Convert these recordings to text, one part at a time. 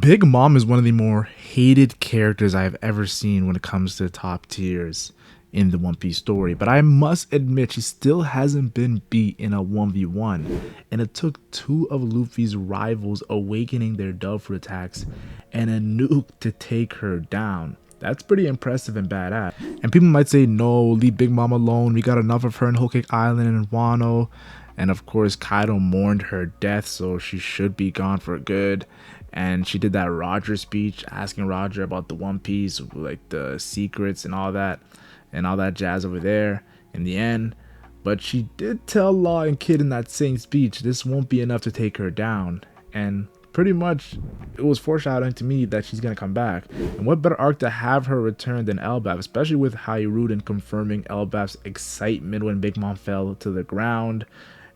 Big Mom is one of the more hated characters I have ever seen when it comes to top tiers in the One Piece story, but I must admit she still hasn't been beat in a 1v1, and it took two of Luffy's rivals awakening their dove fruit attacks and a nuke to take her down. That's pretty impressive and badass. And people might say, no, leave Big Mom alone, we got enough of her in Whole Cake Island and Wano. And of course Kaido mourned her death, so she should be gone for good. And she did that Roger speech asking Roger about the One Piece, like the secrets and all that jazz over there in the end. But she did tell Law and Kid in that same speech this won't be enough to take her down, and pretty much it was foreshadowing to me that she's gonna come back. And what better arc to have her return than Elbaf, especially with Hairuden confirming Elbaf's excitement when Big Mom fell to the ground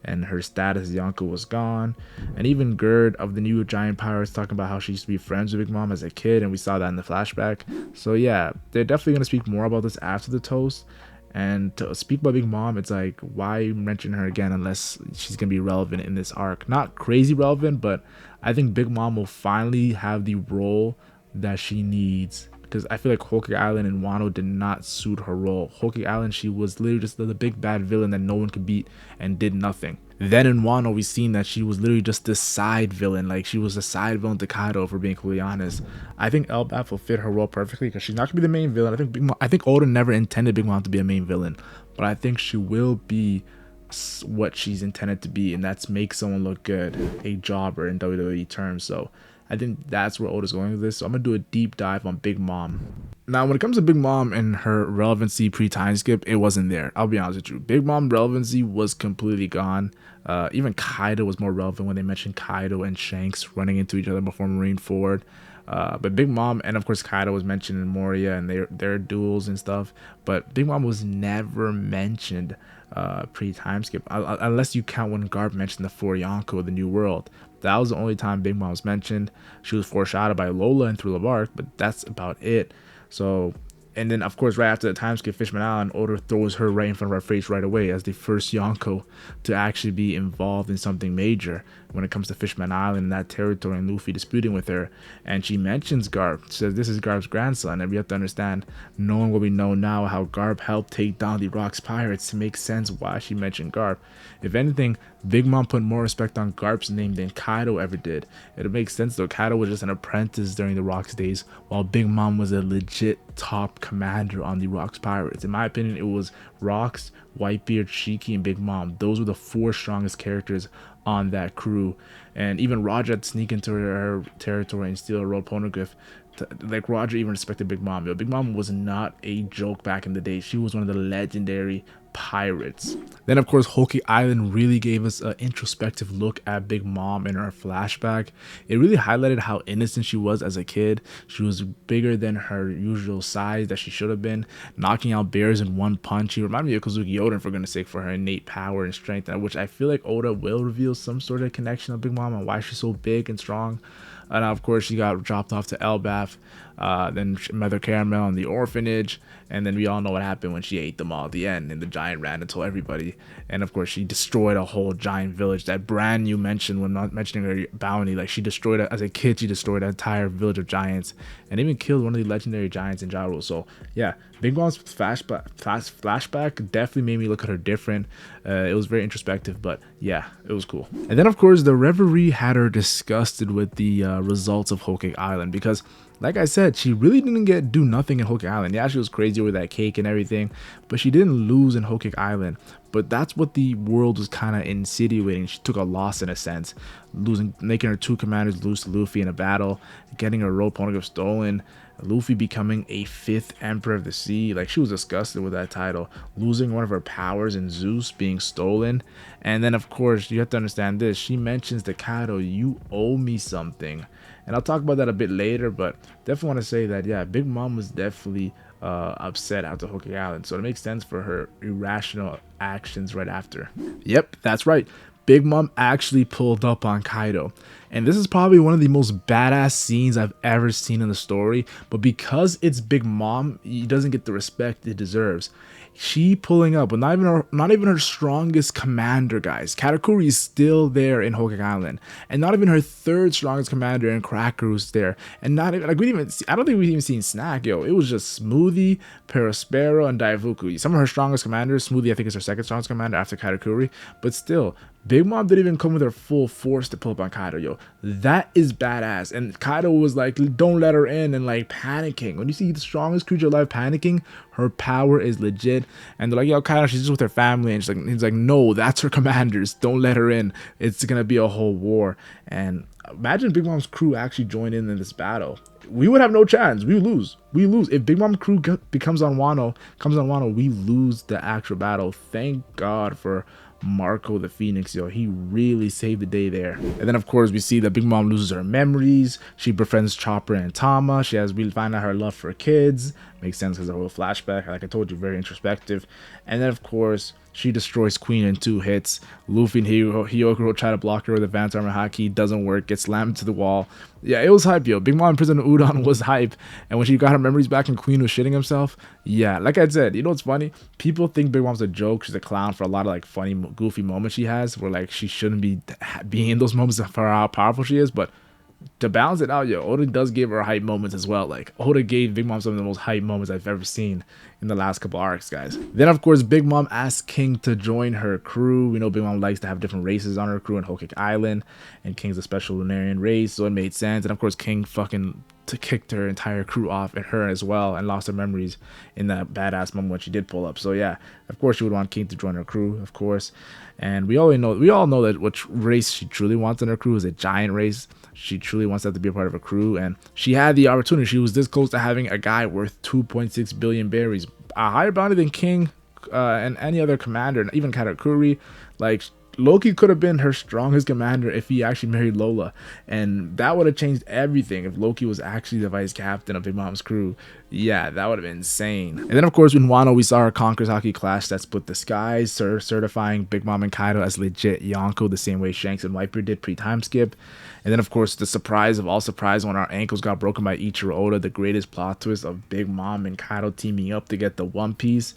and her status as Yonko was gone. And even Gerd of the New Giant Pirates talking about how she used to be friends with Big Mom as a kid, and we saw that in the flashback. So yeah, they're definitely going to speak more about this after the toast. And to speak about Big Mom, it's like, why mention her again unless she's going to be relevant in this arc? Not crazy relevant, but I think Big Mom will finally have the role that she needs, because I feel like Whole Cake Island and Wano did not suit her role. Whole Cake Island, she was literally just the big bad villain that no one could beat and did nothing. Then in Wano, we seen that she was literally just this side villain. Like, she was a side villain to Kaido, for being completely honest. I think Elbaf will fit her role perfectly because she's not gonna be the main villain. I think Oda never intended Big Mom to be a main villain, but I think she will be what she's intended to be, and that's make someone look good, a jobber in WWE terms. So I think that's where Oda's going with this. So I'm gonna do a deep dive on Big Mom. Now, when it comes to Big Mom and her relevancy pre-time skip, it wasn't there. I'll be honest with you. Big Mom relevancy was completely gone. Even Kaido was more relevant when they mentioned Kaido and Shanks running into each other before Marineford. But Big Mom, and of course Kaido was mentioned in Moria and their duels and stuff. But Big Mom was never mentioned pre-time skip, unless you count when Garp mentioned the 4 Yonko, the New World. That was the only time Big Mom was mentioned. She was foreshadowed by Lola and through Labark, but that's about it. So, and then of course right after the time skip, Fishman Island, Oda throws her right in front of our face right away as the first Yonko to actually be involved in something major when it comes to Fishman Island and that territory, and Luffy disputing with her. And she mentions Garp, says this is Garp's grandson, and we have to understand, knowing what we know now, how Garp helped take down the Rocks Pirates, to make sense why she mentioned Garp. If anything, Big Mom put more respect on Garp's name than Kaido ever did. It makes sense though. Kaido was just an apprentice during the Rocks days, while Big Mom was a legit top commander on the Rocks Pirates. In my opinion, it was Rocks, Whitebeard, Shiki, and Big Mom. Those were the 4 strongest characters on that crew. And even Roger had to sneak into her territory and steal a road poneglyph. Like, Roger even respected Big Mom. Yo, Big Mom was not a joke back in the day. She was one of the legendary pirates. Then of course Whole Cake Island really gave us an introspective look at Big Mom in her flashback. It really highlighted how innocent she was as a kid. She was bigger than her usual size that she should have been, knocking out bears in one punch. She reminded me of Kazuki Yoden, for goodness sake, for her innate power and strength, which I feel like Oda will reveal some sort of connection of Big Mom and why she's so big and strong. And of course she got dropped off to Elbaf, then Mother Caramel in the orphanage, and then we all know what happened when she ate them all at the end, and the giant ran and told everybody. And of course she destroyed a whole giant village that Brand New mentioned when not mentioning her bounty. Like, she destroyed it as a kid. She destroyed an entire village of giants and even killed one of the legendary giants in Jaro. So yeah, Big Mom's flashback definitely made me look at her different. It was very introspective, but yeah, it was cool. And then of course the referee had her disgusted with the results of Whole Cake Island, because like I said, she really didn't do nothing in Whole Cake Island. Yeah, she was crazy with that cake and everything, but she didn't lose in Whole Cake Island. But that's what the world was kind of insinuating. She took a loss in a sense, making her 2 commanders lose to Luffy in a battle, getting her rope poneglyph stolen, Luffy becoming a 5th Emperor of the Sea. Like, she was disgusted with that title, losing one of her powers in Zeus being stolen. And then of course you have to understand this, she mentions to Kaido, you owe me something. And I'll talk about that a bit later, but definitely want to say that yeah, Big Mom was definitely upset after Whole Cake Island, so it makes sense for her irrational actions right after. Yep, that's right. Big Mom actually pulled up on Kaido, and this is probably one of the most badass scenes I've ever seen in the story. But because it's Big Mom, he doesn't get the respect it deserves. She pulling up with not even her strongest commander, guys. Katakuri is still there in Hokage Island, and not even her third strongest commander in Cracker there, and not even like we didn't even see, I don't think we've even seen Snack, yo. It was just Smoothie, Perospero, and Daifuku. Some of her strongest commanders. Smoothie, I think, is her second strongest commander after Katakuri, but still, Big Mom didn't even come with her full force to pull up on Kaido, yo. That is badass. And Kaido was like, don't let her in, and like panicking. When you see the strongest creature alive panicking, her power is legit. And they're like, yo, Kaido, she's just with her family. And he's like, no, that's her commanders. Don't let her in. It's gonna be a whole war. And imagine Big Mom's crew actually joined in this battle. We would have no chance. We lose. We lose. If Big Mom crew comes on Wano, we lose the actual battle. Thank God for Marco the Phoenix, yo. He really saved the day there. And then of course we see that Big Mom loses her memories. She befriends Chopper and Tama. We find out her love for kids. Makes sense because of a whole flashback, like I told you, very introspective. And then of course she destroys Queen in 2 hits. Luffy and Hyokuro try to block her with advanced armor haki, doesn't work, gets slammed to the wall. Yeah, it was hype, yo. Big Mom in prison Udon was hype. And when she got her memories back and Queen was shitting himself, yeah, like I said, you know what's funny? People think Big Mom's a joke. She's a clown for a lot of like funny, goofy moments she has, where like she shouldn't be being in those moments for how powerful she is. But to balance it out, yo, Oda does give her hype moments as well. Like Oda gave Big Mom some of the most hype moments I've ever seen in the last couple arcs, guys. Then of course Big Mom asks King to join her crew. We know Big Mom likes to have different races on her crew in Hokage Island, and King's a special Lunarian race, so it made sense. And of course King fucking kicked her entire crew off, and her as well, and lost her memories in that badass moment when she did pull up. So yeah, of course she would want King to join her crew, of course. And we all know that which race she truly wants in her crew is a giant race. She truly wants that to be a part of her crew, and she had the opportunity. She was this close to having a guy worth 2.6 billion berries, a higher bounty than King and any other commander, and even Katakuri. Like Loki could have been her strongest commander if he actually married Lola, and that would have changed everything. If Loki was actually the vice captain of Big Mom's crew, yeah, that would have been insane. And then of course in Wano we saw her Conqueror's Haki clash that split the skies, certifying Big Mom and Kaido as legit Yonko, the same way Shanks and Viper did pre-time skip. And then of course the surprise of all surprise when our ankles got broken by Ichiro Oda, the greatest plot twist of Big Mom and Kaido teaming up to get the One Piece.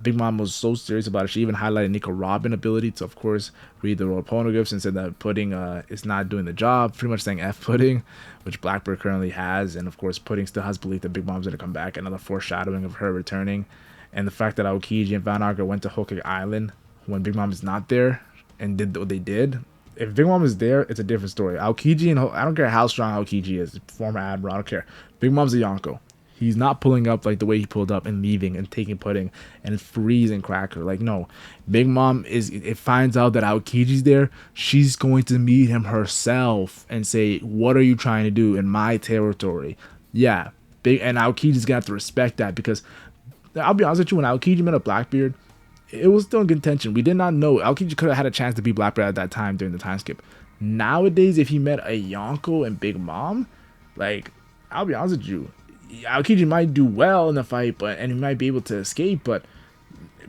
Big Mom was so serious about it. She even highlighted Nico Robin ability to, of course, read the royal poneglyphs, and said that Pudding is not doing the job, pretty much saying F Pudding, which Blackbird currently has. And of course Pudding still has belief that Big Mom's gonna come back, another foreshadowing of her returning. And the fact that Aokiji and Van Arga went to Hokage Island when Big Mom is not there and did what they did. If Big Mom is there, it's a different story. Aokiji and I don't care how strong Aokiji is, former admiral, I don't care. Big Mom's a Yonko. He's not pulling up like the way he pulled up and leaving and taking Pudding and freezing Cracker. Like, no. Big Mom it finds out that Aokiji's there. She's going to meet him herself and say, what are you trying to do in my territory? Yeah. And Aokiji's going to have to respect that, because I'll be honest with you, when Aokiji met a Blackbeard, it was still in contention. We did not know. Aokiji could have had a chance to be Blackbeard at that time during the time skip. Nowadays, if he met a Yonko and Big Mom, like, I'll be honest with you, Aokiji might do well in the fight, and he might be able to escape, but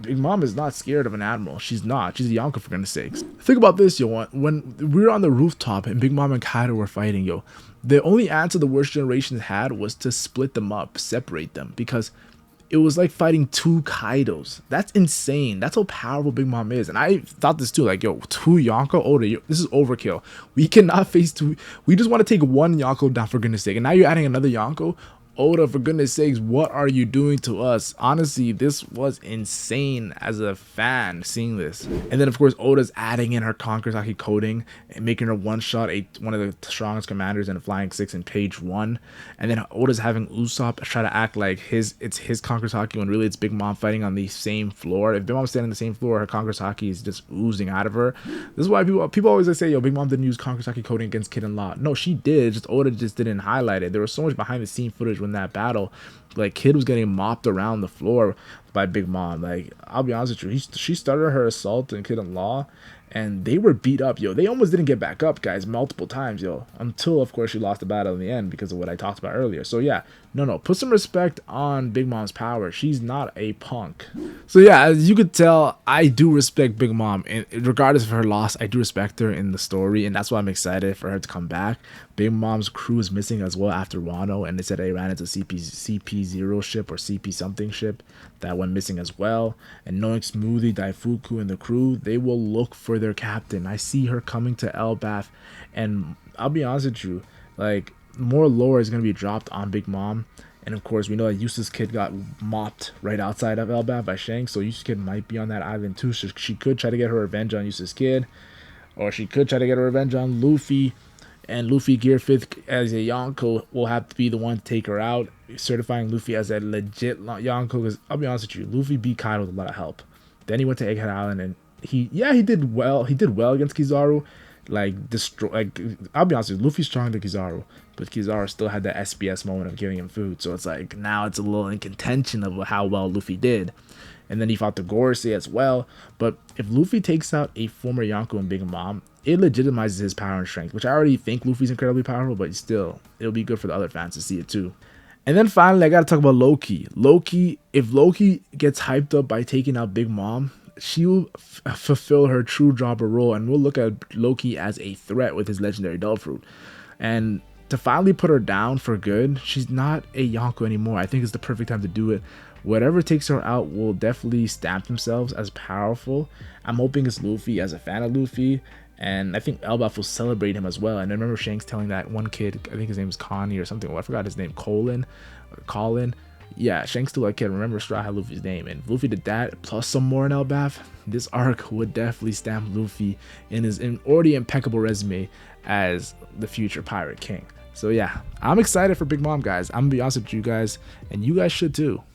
Big Mom is not scared of an admiral. She's not. She's a Yonko, for goodness sakes. Think about this, yo. When we were on the rooftop and Big Mom and Kaido were fighting, yo, the only answer the worst generations had was to split them up, separate them, because it was like fighting 2 Kaidos. That's insane. That's how powerful Big Mom is. And I thought this too, like, yo, 2 Yonko? Oda, this is overkill. We cannot face 2. We just want to take 1 Yonko down, for goodness sake. And now you're adding another Yonko? Oda, for goodness sakes, what are you doing to us? Honestly, this was insane as a fan seeing this. And then of course Oda's adding in her Conqueror's Haki coding and making her one-shot one of the strongest commanders in a Flying 6 in page 1. And then Oda's having Usopp try to act like it's his Conqueror's Haki when really it's Big Mom fighting on the same floor. If Big Mom's standing on the same floor, her Conqueror's Haki is just oozing out of her. This is why people always say, yo, Big Mom didn't use Conqueror's Haki coding against Kid and Law. No, she did, just Oda just didn't highlight it. There was so much behind the scene footage when that battle, like Kid was getting mopped around the floor by Big Mom. Like, I'll be honest with you, she started her assault in Kid and Law, and they were beat up, yo. They almost didn't get back up, guys, multiple times, yo, until of course she lost the battle in the end because of what I talked about earlier. So yeah, no, put some respect on Big Mom's power. She's not a punk. So yeah, as you could tell, I do respect Big Mom, and regardless of her loss, I do respect her in the story, and that's why I'm excited for her to come back. Big Mom's crew is missing as well after Wano, and they said they ran into CP0 ship or CP something ship that went missing as well. And knowing Smoothie, Daifuku, and the crew, they will look for their captain. I see her coming to Elbaf, and I'll be honest with you, like, more lore is going to be dropped on Big Mom. And of course, we know that Eustace Kid got mopped right outside of Elbaf by Shanks, so Eustace Kid might be on that island too. So she could try to get her revenge on Eustace Kid, or she could try to get her revenge on Luffy. And Luffy Gear 5th as a Yonko will have to be the one to take her out, certifying Luffy as a legit Yonko. Because I'll be honest with you, Luffy beat Kaido with a lot of help. Then he went to Egghead Island, and he did well. He did well against Kizaru. I'll be honest with you, Luffy's stronger than Kizaru, but Kizaru still had that SBS moment of giving him food. So it's like now it's a little in contention of how well Luffy did. And then he fought the Gorosei as well. But if Luffy takes out a former Yonko and Big Mom, it legitimizes his power and strength, which I already think Luffy's incredibly powerful, but still, it'll be good for the other fans to see it too. And then finally, I gotta talk about Loki. If Loki gets hyped up by taking out Big Mom, she will fulfill her true jobber role, and we'll look at Loki as a threat with his legendary Dull Fruit. And to finally put her down for good, she's not a Yonko anymore. I think it's the perfect time to do it. Whatever takes her out will definitely stamp themselves as powerful. I'm hoping it's Luffy, as a fan of Luffy, and I think Elbaf will celebrate him as well. And I remember Shanks telling that one kid, I think his name was Connie or something, well, I forgot his name, Colin. Yeah, Shanks still like kid, remember Straw had Luffy's name, and if Luffy did that plus some more in Elbaf, this arc would definitely stamp Luffy in his already impeccable resume as the future Pirate King. So yeah, I'm excited for Big Mom, guys. I'm gonna be honest with you guys, and you guys should too.